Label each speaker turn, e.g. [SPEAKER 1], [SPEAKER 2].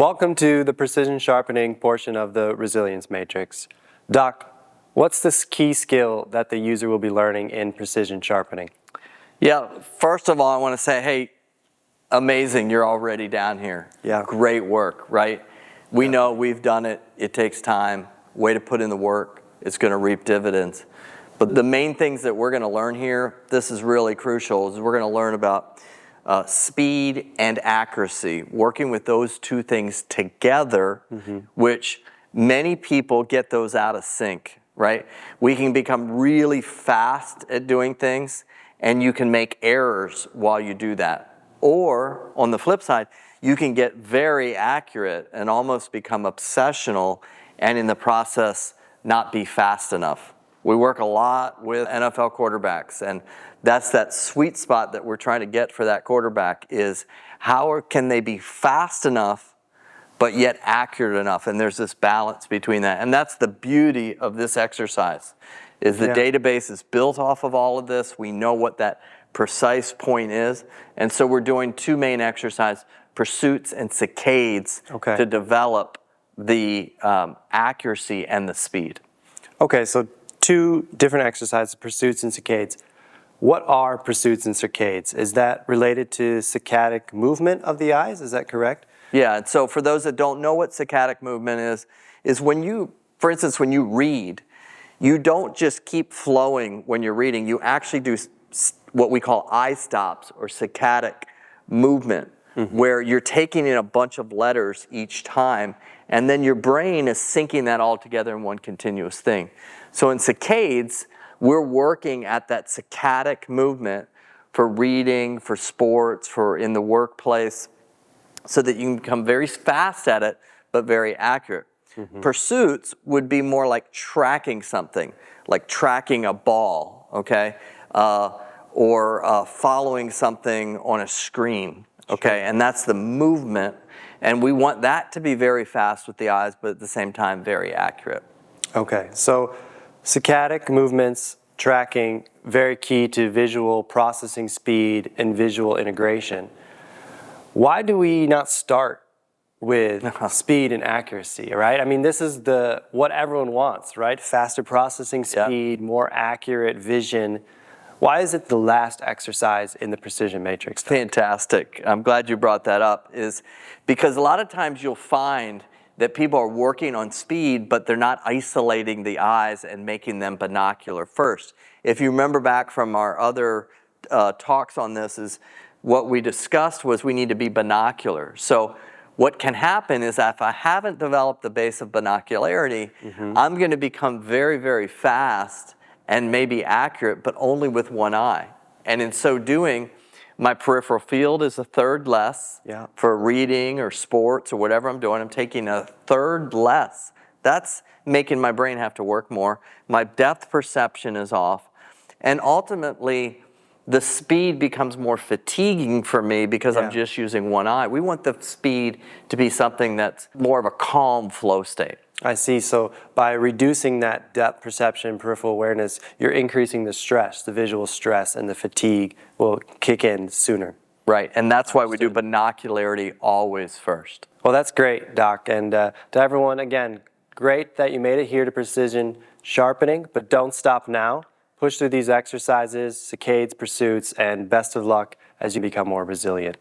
[SPEAKER 1] Welcome to the precision sharpening portion of the resilience matrix. Doc, what's the key skill that the user will be learning in precision sharpening?
[SPEAKER 2] Yeah, first of all, I want to say, hey, amazing, you're already down here.
[SPEAKER 1] Yeah.
[SPEAKER 2] Great work, right? We know we've done it. It takes time. Way to put in the work. It's going to reap dividends. But the main things that we're going to learn here, this is really crucial, is we're going to learn about speed and accuracy, working with those two things together, which many people get those out of sync, right? We can become really fast at doing things, and you can make errors while you do that. Or, on the flip side, you can get very accurate and almost become obsessional, and in the process, not be fast enough. We work a lot with NFL quarterbacks, and that's that sweet spot that we're trying to get for that quarterback is how can they be fast enough but yet accurate enough, and there's this balance between that. And that's the beauty of this exercise, is the database is built off of all of this. We know what that precise point is, and so we're doing two main exercises, pursuits and saccades, to develop the accuracy and the speed.
[SPEAKER 1] Okay, so two different exercises, pursuits and saccades. What are pursuits and saccades? Is that related to saccadic movement of the eyes? Is that correct?
[SPEAKER 2] Yeah, and so for those that don't know what saccadic movement is when you, for instance, when you read, you don't just keep flowing when you're reading. You actually do what we call eye stops or saccadic movement, where you're taking in a bunch of letters each time, and then your brain is syncing that all together in one continuous thing. So in saccades, we're working at that saccadic movement for reading, for sports, for in the workplace, so that you can become very fast at it, but very accurate. Pursuits would be more like tracking something, like tracking a ball, okay? Or following something on a screen, okay? And that's the movement, and we want that to be very fast with the eyes, but at the same time, very accurate.
[SPEAKER 1] Okay, so saccadic movements, tracking, very key to visual processing speed and visual integration. Why do we not start with speed and accuracy, right? I mean, this is what everyone wants, right? Faster processing speed, more accurate vision. Why is it the last exercise in the precision matrix?
[SPEAKER 2] Fantastic. I'm glad you brought that up, is because a lot of times you'll find that people are working on speed, but they're not isolating the eyes and making them binocular first. If you remember back from our other talks on this, is what we discussed was we need to be binocular. So what can happen is if I haven't developed the base of binocularity, I'm going to become very, very fast and maybe accurate, but only with one eye. And in so doing, my peripheral field is a third less for reading or sports or whatever I'm doing. I'm taking a third less. That's making my brain have to work more. My depth perception is off. And ultimately, the speed becomes more fatiguing for me because I'm just using one eye. We want the speed to be something that's more of a calm flow state.
[SPEAKER 1] I see. So by reducing that depth perception, peripheral awareness, you're increasing the stress, the visual stress, and the fatigue will kick in sooner.
[SPEAKER 2] Right, and that's why we do binocularity always first.
[SPEAKER 1] Well, that's great, Doc. And to everyone, again, great that you made it here to precision sharpening, but don't stop now. Push through these exercises, saccades, pursuits, and best of luck as you become more resilient.